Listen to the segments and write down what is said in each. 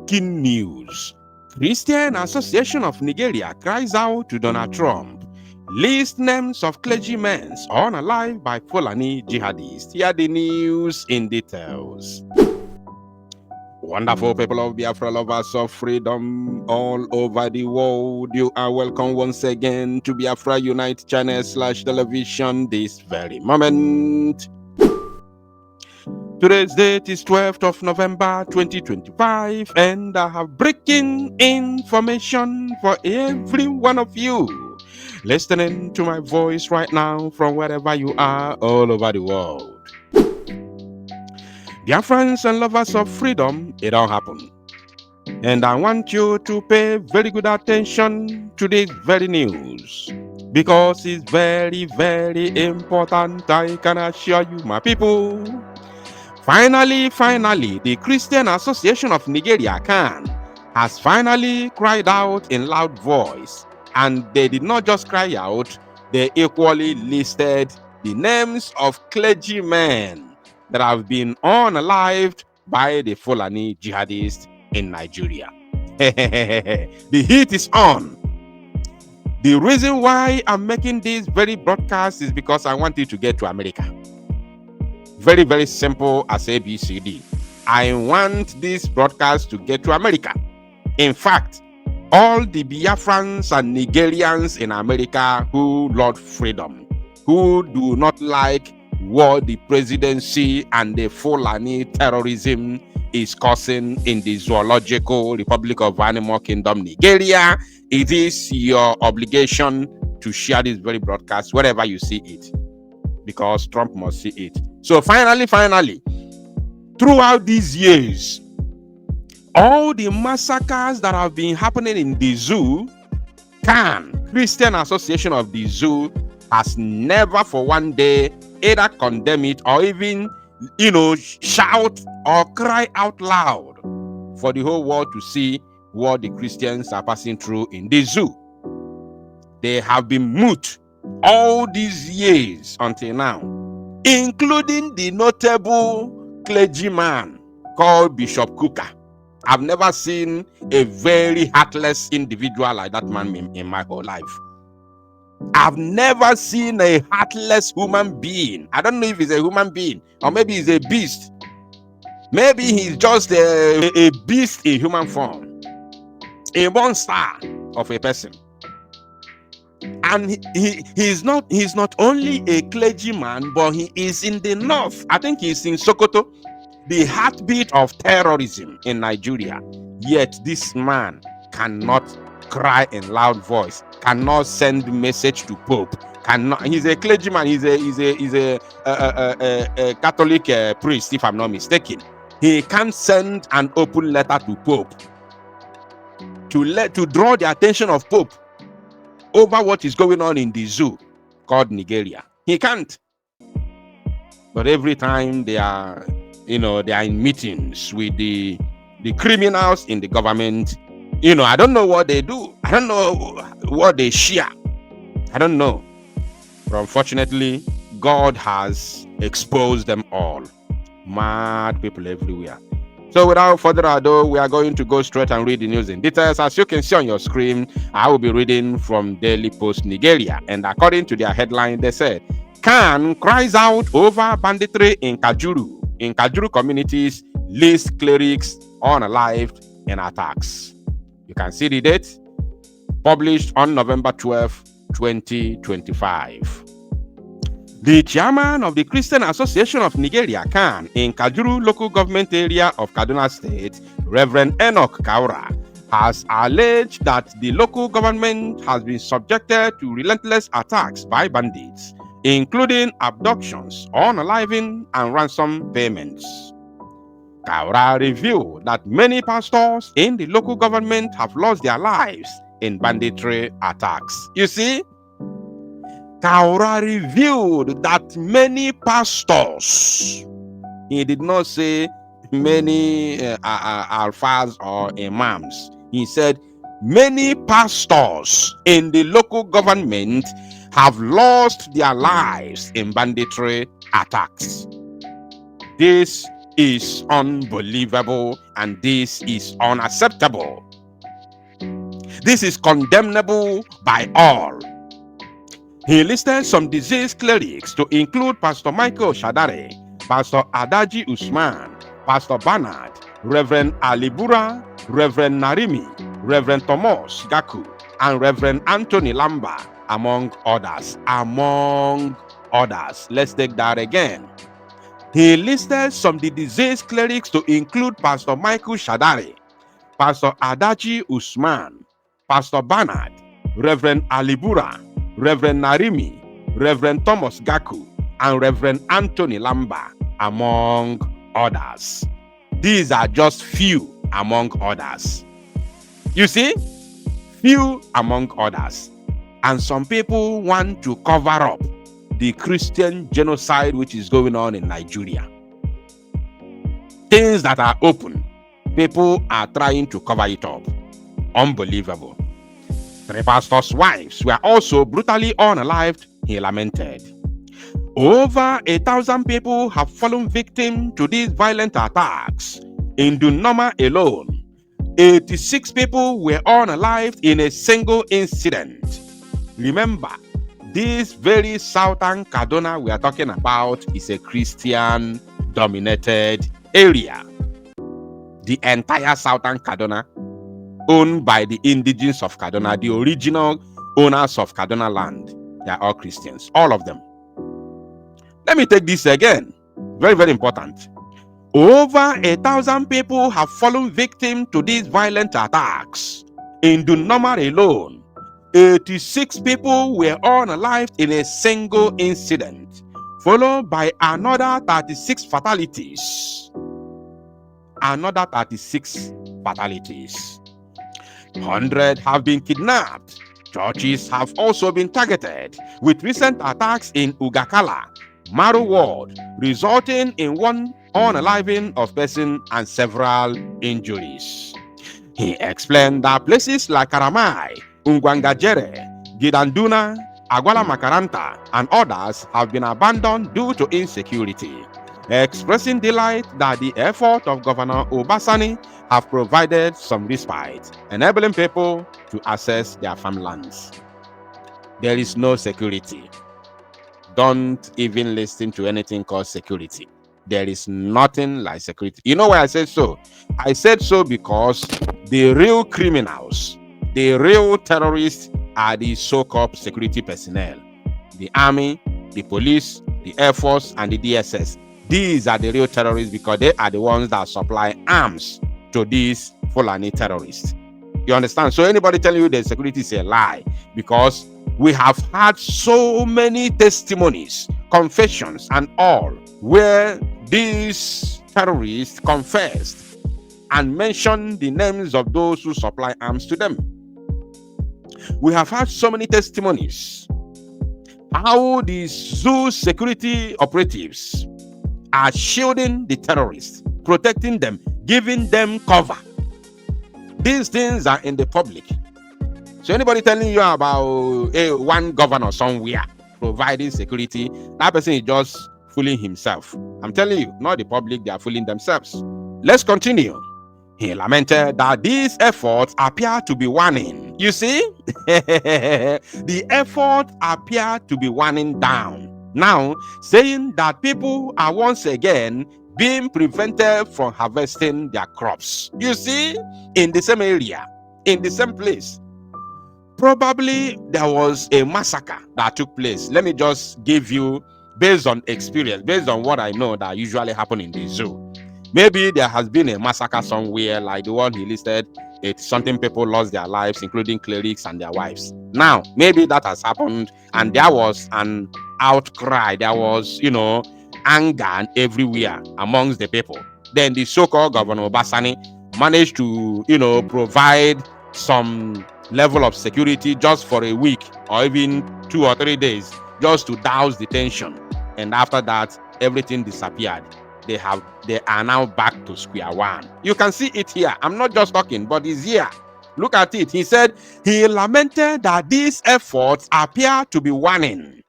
Breaking news. Christian Association of Nigeria cries out to Donald Trump. List names of clergymen unalive by Fulani jihadists. Hear the news in details. Wonderful people of Biafra, lovers of freedom all over the world, you are welcome once again to Biafra Unite channel /television this very moment. Today's date is 12th of November 2025, and I have breaking information for every one of you listening to my voice right now from wherever you are all over the world. Dear friends and lovers of freedom, it all happened. And I want you to pay very good attention to this very news, because it's very, very important, I can assure you, my people. Finally, the Christian Association of Nigeria, CAN, has finally cried out in loud voice. And they did not just cry out, they equally listed the names of clergymen that have been unalived by the Fulani jihadists in Nigeria. The heat is on. The reason why I'm making this very broadcast is because I want you to get to America. Very, very simple as ABCD. I want this broadcast to get to America. In fact, all the Biafrans and Nigerians in America who love freedom, who do not like what the presidency and the Fulani terrorism is causing in the zoological Republic of Animal Kingdom, Nigeria, it is your obligation to share this very broadcast wherever you see it, because Trump must see it. So finally, throughout these years, all the massacres that have been happening in the zoo, Christian Association of the Zoo, has never for one day either condemn it or even, shout or cry out loud for the whole world to see what the Christians are passing through in the zoo. They have been mute all these years until now, including the notable clergyman called Bishop Kuka. I've never seen a very heartless individual like that man in my whole life. I've never seen a heartless human being. I don't know if he's a human being or maybe he's a beast. Maybe he's just a beast in human form, a monster of a person. And he's not only a clergyman, but he is in the north. I think he's in Sokoto, the heartbeat of terrorism in Nigeria. Yet this man cannot cry in loud voice, cannot send message to Pope, cannot. He's a clergyman. He's a Catholic priest, if I'm not mistaken. He can't send an open letter to Pope to draw the attention of Pope over what is going on in the zoo called Nigeria. He can't. But every time they are in meetings with the criminals in the government, I don't know what they do. I don't know what they share. I don't know. But unfortunately, God has exposed them all. Mad people everywhere. So without further ado, we are going to go straight and read the news in details. As you can see on your screen, I will be reading from Daily Post Nigeria. And according to their headline, they said, CAN cries out over banditry in Kajuru. In Kajuru communities, list clerics unalived in attacks. You can see the date, published on November 12, 2025. The chairman of the Christian Association of Nigeria, CAN, in Kajuru local government area of Kaduna State, Reverend Enoch Kaura, has alleged that the local government has been subjected to relentless attacks by bandits, including abductions, unaliving, and ransom payments. Kaura revealed that many pastors in the local government have lost their lives in banditry attacks. You see, Kaura revealed that many pastors, he did not say many alfas or imams, he said many pastors in the local government have lost their lives in banditry attacks. This is unbelievable and this is unacceptable. This is condemnable by all. He listed some deceased clerics to include Pastor Michael Shadare, Pastor Adaji Usman, Pastor Bernard, Reverend Alibura, Reverend Narimi, Reverend Thomas Gaku, and Reverend Anthony Lamba, among others. Among others. Let's take that again. He listed some of the deceased clerics to include Pastor Michael Shadare, Pastor Adaji Usman, Pastor Bernard, Reverend Alibura, Reverend Narimi, Reverend Thomas Gaku, and Reverend Anthony Lamba, among others. These are just few among others. You see? Few among others. And some people want to cover up the Christian genocide which is going on in Nigeria. Things that are open, people are trying to cover it up. Unbelievable. 3 pastors' wives were also brutally unalived, he lamented. Over 1,000 people have fallen victim to these violent attacks. In Dunoma alone, 86 people were unalived in a single incident. Remember, this very southern Kaduna we are talking about is a Christian-dominated area. The entire southern Kaduna, owned by the indigenes of Kaduna, the original owners of Kaduna land, they are all Christians, all of them. Let me take this again. Very, very important. Over 1,000 people have fallen victim to these violent attacks. In Dunoma alone, 86 people were unalived in a single incident, followed by another 36 fatalities. Another 36 fatalities. 100 have been kidnapped. Churches have also been targeted, with recent attacks in Ugakala, Maru Ward, resulting in one unaliving of person and several injuries. He explained that places like Karamai, N1ger, Gidanduna, Agwala Makaranta, and others have been abandoned due to insecurity, expressing delight that the effort of Governor Obasani have provided some respite, enabling people to access their farmlands. There is no security. Don't even listen to anything called security. There is nothing like security. You know why I said so? I said so because the real criminals, the real terrorists are the so-called security personnel. The army, the police, the Air Force, and the DSS. These are the real terrorists because they are the ones that supply arms to these Fulani terrorists. You understand? So anybody telling you the security is a lie, because we have had so many testimonies, confessions, and all, where these terrorists confessed and mentioned the names of those who supply arms to them. We have had so many testimonies how these zoo security operatives are shielding the terrorists, protecting them, giving them cover. These things are in the public. So anybody telling you about one governor somewhere providing security, that person is just fooling himself. I'm telling you, not the public, they are fooling themselves. Let's continue. He lamented that these efforts appear to be waning. You see, the effort appear to be waning down. Now, saying that people are once again being prevented from harvesting their crops. You see, in the same area, in the same place. Probably there was a massacre that took place. Let me just give you, based on experience, based on what I know that usually happen in the zoo. Maybe there has been a massacre somewhere like the one he listed. It's something people lost their lives, including clerics and their wives. Now, maybe that has happened and there was an outcry. There was, anger everywhere amongst the people. Then the so-called Governor Obasani managed to, provide some level of security just for a week or even 2 or 3 days, just to douse the tension. And after that, everything disappeared. They are now back to square one. You can see it here. I'm not just talking, but it's here. Look at it. He said, he lamented that these efforts appear to be waning,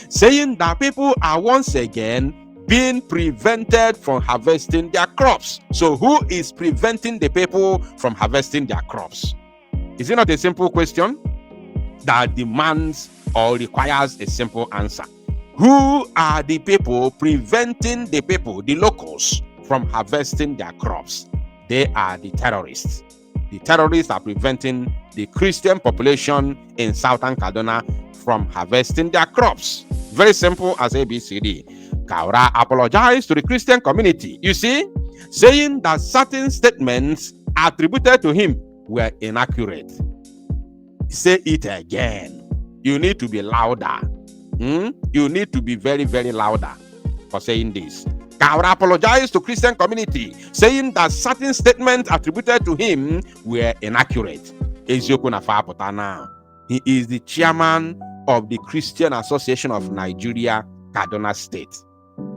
saying that people are once again being prevented from harvesting their crops. So who is preventing the people from harvesting their crops? Is it not a simple question that demands or requires a simple answer? Who are the people preventing the people, the locals, from harvesting their crops? They are the terrorists. The terrorists are preventing the Christian population in southern Kaduna from harvesting their crops. Very simple as ABCD. Kaura apologized to the Christian community, you see, saying that certain statements attributed to him were inaccurate. Say it again. You need to be louder. You need to be very, very louder for saying this. Kaura apologized to Christian community, saying that certain statements attributed to him were inaccurate. Eziokwu na fa apụta now. He is the chairman of the Christian Association of Nigeria, Kaduna State.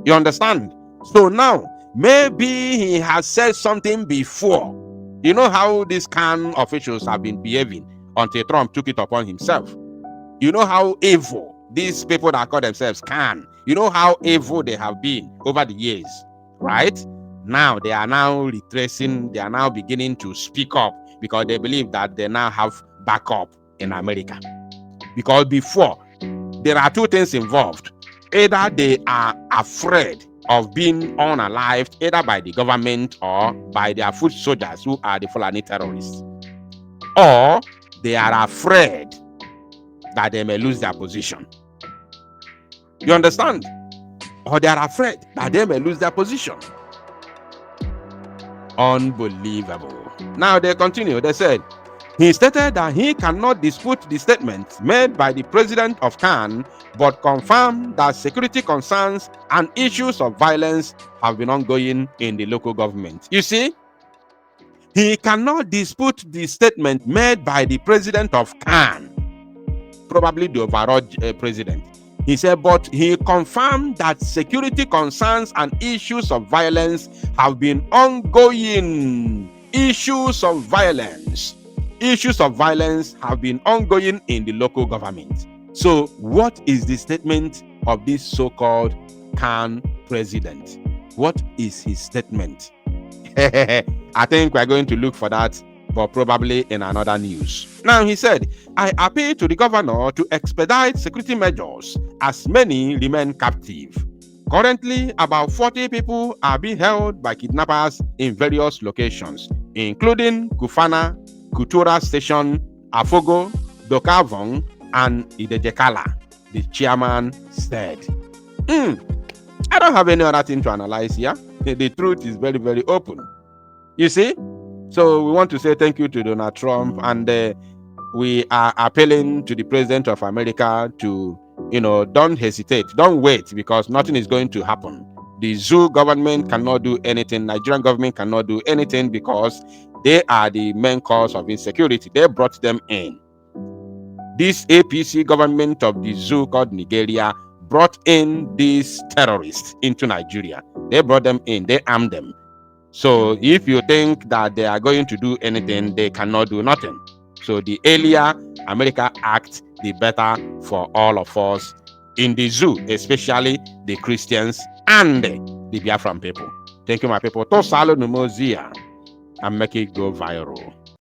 You understand? So now, maybe he has said something before. You know how these CAN officials have been behaving until Trump took it upon himself. You know how evil these people that call themselves CAN, you know how evil they have been over the years, right? Now they are now retracing, they are now beginning to speak up because they believe that they now have backup in America. Because before, there are two things involved. Either they are afraid of being unalived, either by the government or by their foot soldiers who are the Fulani terrorists, or they are afraid that they may lose their position. You understand? Or they are afraid that they may lose their position. Unbelievable. Now they continue. They said, he stated that he cannot dispute the statement made by the president of CAN, but confirmed that security concerns and issues of violence have been ongoing in the local government. You see, he cannot dispute the statement made by the president of CAN, probably the overall president. He said, but he confirmed that security concerns and issues of violence have been ongoing. Issues of violence have been ongoing in the local government. So what is the statement of this so-called CAN president? What is his statement? I think we're going to look for that, but probably in another news. Now he said, I appeal to the governor to expedite security measures as many remain captive. Currently, about 40 people are being held by kidnappers in various locations, including Kufana, Kutura Station, Afogo, Dokavong, and Idejekala, the chairman said. I don't have any other thing to analyze here. The truth is very, very open. You see? So we want to say thank you to Donald Trump, and we are appealing to the President of America to, don't hesitate, don't wait, because nothing is going to happen. The zoo government cannot do anything. Nigerian government cannot do anything because they are the main cause of insecurity. They brought them in. This APC government of the zoo called Nigeria brought in these terrorists into Nigeria. They brought them in. They armed them. So if you think that they are going to do anything, they cannot do nothing. So the earlier America acts, the better for all of us in the zoo, especially the Christians and the Biafran people. Thank you, my people. Tosalo Numozia and make it go viral.